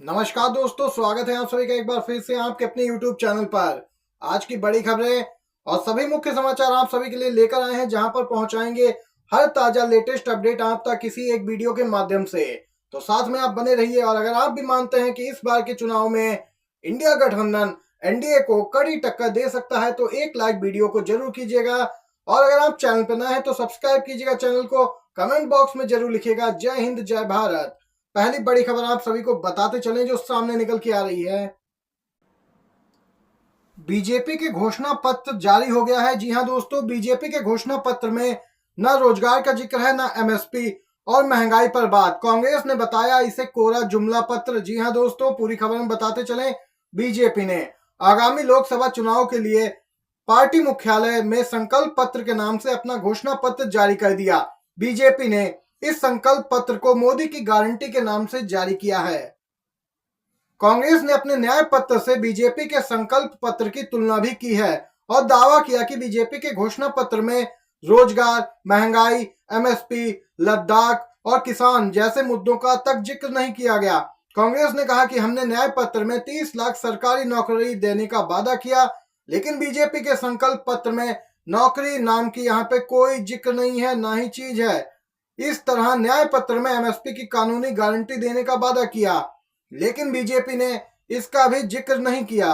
नमस्कार दोस्तों, स्वागत है आप सभी का एक बार फिर से आपके अपने YouTube चैनल पर। आज की बड़ी खबरें और सभी मुख्य समाचार आप सभी के लिए लेकर आए हैं, जहां पर पहुंचाएंगे हर ताजा लेटेस्ट अपडेट आप तक किसी एक वीडियो के माध्यम से। तो साथ में आप बने रहिए। और अगर आप भी मानते हैं कि इस बार के चुनाव में इंडिया गठबंधन एनडीए को कड़ी टक्कर दे सकता है, तो एक लाइक वीडियो को जरूर कीजिएगा। और अगर आप चैनल पर नए हैं तो सब्सक्राइब कीजिएगा चैनल को। कमेंट बॉक्स में जरूर लिखिएगा जय हिंद जय भारत। पहली बड़ी खबर आप सभी को बताते चलें जो सामने निकल के आ रही है। बीजेपी के घोषणा पत्र जारी हो गया है। जी हां दोस्तों, बीजेपी के घोषणा पत्र में न रोजगार का जिक्र है, न एमएसपी और महंगाई पर बात। कांग्रेस ने बताया इसे कोरा जुमला पत्र। जी हां दोस्तों, पूरी खबर में बताते चलें। बीजेपी ने आगामी लोकसभा चुनाव के लिए पार्टी मुख्यालय में संकल्प पत्र के नाम से अपना घोषणा पत्र जारी कर दिया। बीजेपी ने इस संकल्प पत्र को मोदी की गारंटी के नाम से जारी किया है। कांग्रेस ने अपने न्याय पत्र से बीजेपी के संकल्प पत्र की तुलना भी की है और दावा किया कि बीजेपी के घोषणा पत्र में रोजगार, महंगाई, एमएसपी, लद्दाख और किसान जैसे मुद्दों का तक जिक्र नहीं किया गया। कांग्रेस ने कहा कि हमने न्याय पत्र में 30 लाख सरकारी नौकरी देने का वादा किया, लेकिन बीजेपी के संकल्प पत्र में नौकरी नाम की यहाँ पे कोई जिक्र नहीं है, ना ही चीज है। इस तरह न्याय पत्र में एमएसपी की कानूनी गारंटी देने का वादा किया, लेकिन बीजेपी ने इसका भी जिक्र नहीं किया।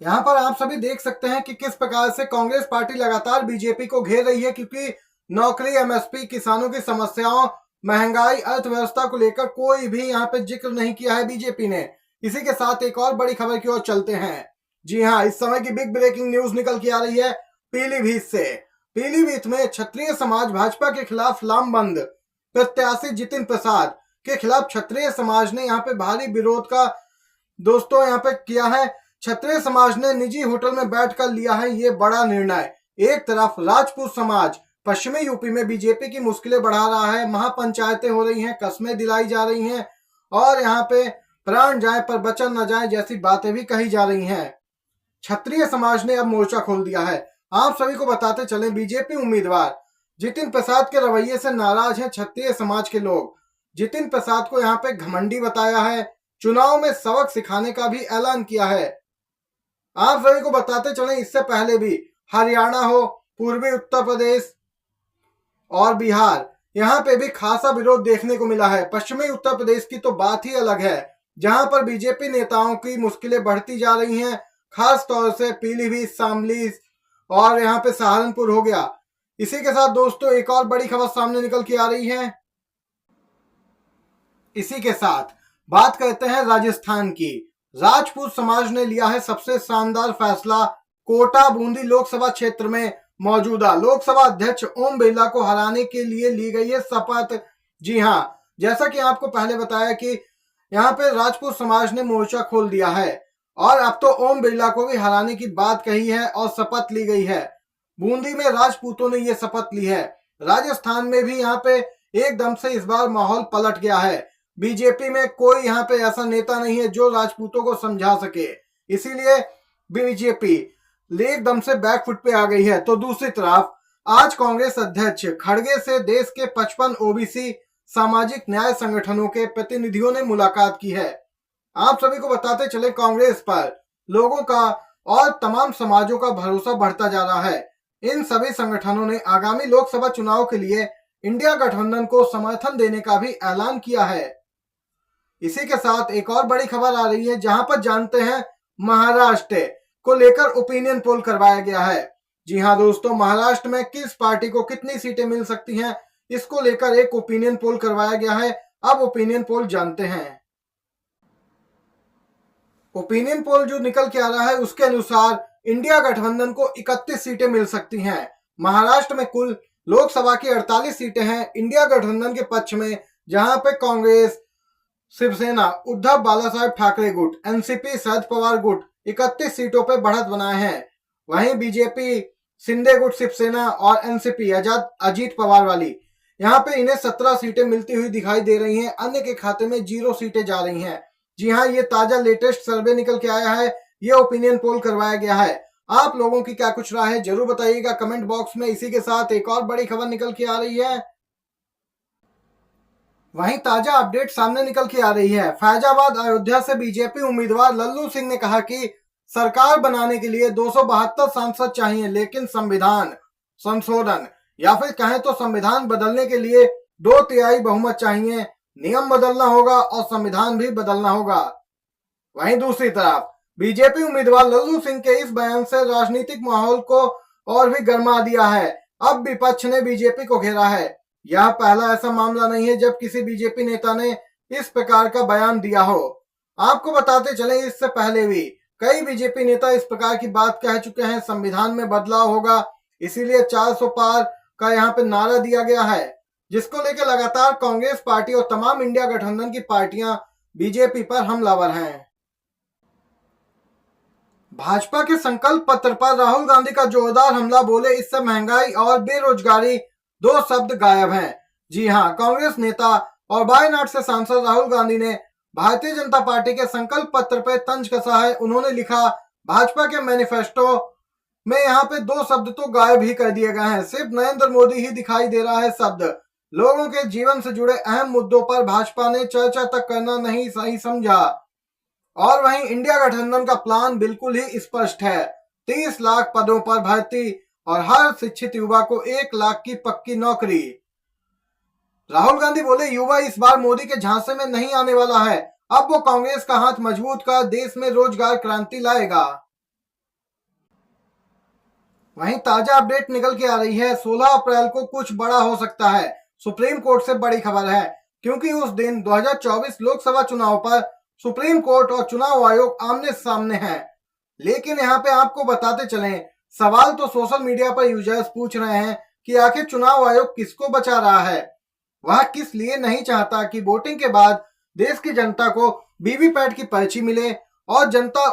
यहां पर आप सभी देख सकते हैं कि किस प्रकार से कांग्रेस पार्टी लगातार बीजेपी को घेर रही है, क्योंकि नौकरी, एमएसपी, किसानों की समस्याओं, महंगाई, अर्थव्यवस्था को लेकर कोई भी यहां पे जिक्र नहीं किया है बीजेपी ने। इसी के साथ एक और बड़ी खबर की ओर चलते हैं। जी हां, इस समय की बिग ब्रेकिंग न्यूज निकल के आ रही है पीलीभीत से। पीलीभीत में क्षत्रिय समाज भाजपा के खिलाफ लामबंद। प्रत्याशी जितिन प्रसाद के खिलाफ क्षत्रिय समाज ने यहाँ पे भारी विरोध का दोस्तों यहाँ पे किया है। क्षत्रिय समाज ने निजी होटल में बैठकर लिया है ये बड़ा निर्णय। एक तरफ राजपूत समाज पश्चिमी यूपी में बीजेपी की मुश्किलें बढ़ा रहा है, महापंचायतें हो रही हैं, कस्में दिलाई जा रही हैं और यहाँ पे प्राण जाए पर बचन न जाए जैसी बातें भी कही जा रही हैं। क्षत्रिय समाज ने अब मोर्चा खोल दिया है। आप सभी को बताते चले, बीजेपी उम्मीदवार जितिन प्रसाद के रवैये से नाराज हैं क्षत्रिय समाज के लोग। जितिन प्रसाद को यहाँ पे घमंडी बताया है, चुनाव में सबक सिखाने का भी ऐलान किया है। आप सभी को बताते चले, इससे पहले भी हरियाणा हो, पूर्वी उत्तर प्रदेश और बिहार, यहाँ पे भी खासा विरोध देखने को मिला है। पश्चिमी उत्तर प्रदेश की तो बात ही अलग है, जहां पर बीजेपी नेताओं की मुश्किलें बढ़ती जा रही हैं। खास तौर से पीलीभीत, शामली और यहाँ पे सहारनपुर हो गया। इसी के साथ दोस्तों एक और बड़ी खबर सामने निकल के आ रही है। इसी के साथ बात करते हैं राजस्थान की। राजपूत समाज ने लिया है सबसे शानदार फैसला। कोटा बूंदी लोकसभा क्षेत्र में मौजूदा लोकसभा अध्यक्ष ओम बिरला को हराने के लिए ली गई है शपथ। जी हां, जैसा कि आपको पहले बताया कि यहाँ पे राजपूत समाज ने मोर्चा खोल दिया है और अब तो ओम बिरला को भी हराने की बात कही है और शपथ ली गई है। बूंदी में राजपूतों ने यह शपथ ली है। राजस्थान में भी यहाँ पे एकदम से इस बार माहौल पलट गया है। बीजेपी में कोई यहाँ पे ऐसा नेता नहीं है जो राजपूतों को समझा सके, इसीलिए बीजेपी एकदम से बैकफुट पे आ गई है। तो दूसरी तरफ आज कांग्रेस अध्यक्ष खड़गे से देश के 55 ओबीसी सामाजिक न्याय संगठनों के प्रतिनिधियों ने मुलाकात की है। आप सभी को बताते चले, कांग्रेस पर लोगों का और तमाम समाजों का भरोसा बढ़ता जा रहा है। इन सभी संगठनों ने आगामी लोकसभा चुनाव के लिए इंडिया गठबंधन को समर्थन देने का भी ऐलान किया है। इसी के साथ एक और बड़ी खबर आ रही है, जहां पर जानते हैं महाराष्ट्र को लेकर ओपिनियन पोल करवाया गया है। जी हां दोस्तों, महाराष्ट्र में किस पार्टी को कितनी सीटें मिल सकती हैं, इसको लेकर एक ओपिनियन पोल करवाया गया है। अब ओपिनियन पोल जानते हैं। ओपिनियन पोल जो निकल के आ रहा है उसके अनुसार इंडिया गठबंधन को 31 सीटें मिल सकती हैं। महाराष्ट्र में कुल लोकसभा की 48 सीटें हैं इंडिया गठबंधन के पक्ष में, जहां पे कांग्रेस, शिवसेना, उद्धव बालासाहेब ठाकरे गुट, एनसीपी, शरद पवार गुट 31 सीटों पर बढ़त बनाए हैं। वहीं बीजेपी, शिंदे गुट, शिवसेना और एनसीपी अजीत पवार वाली, यहाँ पे इन्हें 17 सीटें मिलती हुई दिखाई दे रही हैं। अन्य के खाते में 0 सीटें जा रही हैं। जी हाँ, ये ताजा लेटेस्ट सर्वे निकल के आया है, ये ओपिनियन पोल करवाया गया है। आप लोगों की क्या कुछ राय है जरूर बताइएगा कमेंट बॉक्स में। इसी के साथ एक और बड़ी खबर निकल के आ रही है। वहीं ताजा अपडेट सामने निकल के आ रही है। फैजाबाद अयोध्या से बीजेपी उम्मीदवार लल्लू सिंह ने कहा कि सरकार बनाने के लिए 272 सांसद चाहिए, लेकिन संविधान संशोधन या फिर कहें तो संविधान बदलने के लिए 2/3 बहुमत चाहिए। नियम बदलना होगा और संविधान भी बदलना होगा। वहीं दूसरी तरफ बीजेपी उम्मीदवार लल्लू सिंह के इस बयान से राजनीतिक माहौल को और भी गर्मा दिया है। अब विपक्ष ने बीजेपी को घेरा है। यह पहला ऐसा मामला नहीं है जब किसी बीजेपी नेता ने इस प्रकार का बयान दिया हो। आपको बताते चले, इससे पहले भी कई बीजेपी नेता इस प्रकार की बात कह चुके हैं। संविधान में बदलाव होगा, इसीलिए 400 पार का यहाँ पे नारा दिया गया है, जिसको लेकर लगातार कांग्रेस पार्टी और तमाम इंडिया गठबंधन की पार्टियां बीजेपी पर हमलावर हैं। भाजपा के संकल्प पत्र पर राहुल गांधी का जोरदार हमला, बोले इससे महंगाई और बेरोजगारी दो शब्द गायब हैं। जी हां, कांग्रेस नेता और वायनाड से सांसद राहुल गांधी ने भारतीय जनता पार्टी के संकल्प पत्र पर तंज कसा है। उन्होंने लिखा, भाजपा के मैनिफेस्टो में यहाँ पे दो शब्द तो गायब ही कर दिए गए हैं, सिर्फ नरेंद्र मोदी ही दिखाई दे रहा है शब्द। लोगों के जीवन से जुड़े अहम मुद्दों पर भाजपा ने चर्चा तक करना नहीं सही समझा। और वहीं इंडिया गठबंधन का प्लान बिल्कुल ही स्पष्ट है, 30 लाख पदों पर भर्ती और हर शिक्षित युवा को 1 लाख की पक्की नौकरी। राहुल गांधी बोले, युवा इस बार मोदी के झांसे में नहीं आने वाला है। अब वो कांग्रेस का हाथ मजबूत कर देश में रोजगार क्रांति लाएगा। वहीं ताजा अपडेट निकल के आ रही है, 16 अप्रैल को कुछ बड़ा हो सकता है। सुप्रीम कोर्ट से बड़ी खबर है, क्योंकि उस दिन 2024 लोकसभा चुनाव पर सुप्रीम कोर्ट और चुनाव आयोग आमने सामने हैं। लेकिन यहाँ पे आपको बताते चलें, सवाल तो सोशल मीडिया पर यूजर्स पूछ रहे हैं कि आखिर चुनाव आयोग किसको बचा रहा है। वह किस लिए नहीं चाहता कि वोटिंग के बाद देश की जनता को वीवीपैट की पर्ची मिले और जनता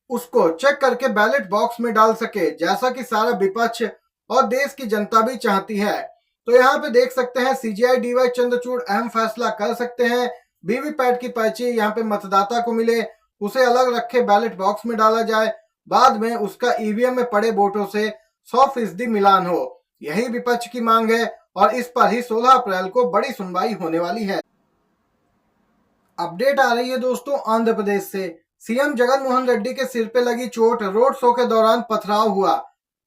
उसको चेक करके बैलेट बॉक्स में डाल सके, जैसा कि सारा विपक्ष और देश की जनता भी चाहती है। तो यहाँ पे देख सकते हैं, सीजेआई डीवाई चंद्रचूड़ अहम फैसला कर सकते हैं। वीवीपैट की पर्ची यहाँ पे मतदाता को मिले, उसे अलग रखे बैलेट बॉक्स में डाला जाए, बाद में उसका ईवीएम में पड़े वोटों से 100% मिलान हो। यही विपक्ष की मांग है और इस पर ही 16 अप्रैल को बड़ी सुनवाई होने वाली है। अपडेट आ रही है दोस्तों आंध्र प्रदेश से। सीएम जगन मोहन रेड्डी के सिर पे लगी चोट, रोड शो के दौरान पथराव हुआ।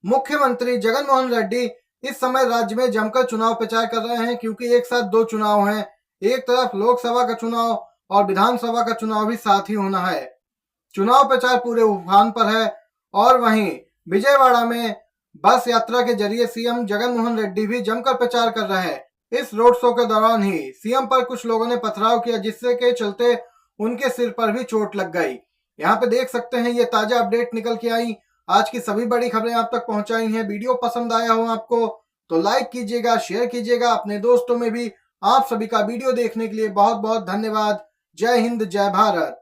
मुख्यमंत्री जगन मोहन रेड्डी इस समय राज्य में जमकर चुनाव प्रचार कर रहे हैं, क्योंकि एक साथ 2 चुनाव हैं। एक तरफ लोकसभा का चुनाव और विधानसभा का चुनाव भी साथ ही होना है। चुनाव प्रचार पूरे उफान पर है और वहीं विजयवाड़ा में बस यात्रा के जरिए सीएम जगन मोहन रेड्डी भी जमकर प्रचार कर रहे हैं। इस रोड शो के दौरान ही सीएम पर कुछ लोगों ने पथराव किया, जिससे के चलते उनके सिर पर भी चोट लग गई। यहाँ पे देख सकते हैं, ये ताजा अपडेट निकल के आई। आज की सभी बड़ी खबरें आप तक पहुंचाई हैं। वीडियो पसंद आया हो आपको तो लाइक कीजिएगा, शेयर कीजिएगा अपने दोस्तों में भी। आप सभी का वीडियो देखने के लिए बहुत बहुत धन्यवाद। जय हिंद, जय भारत।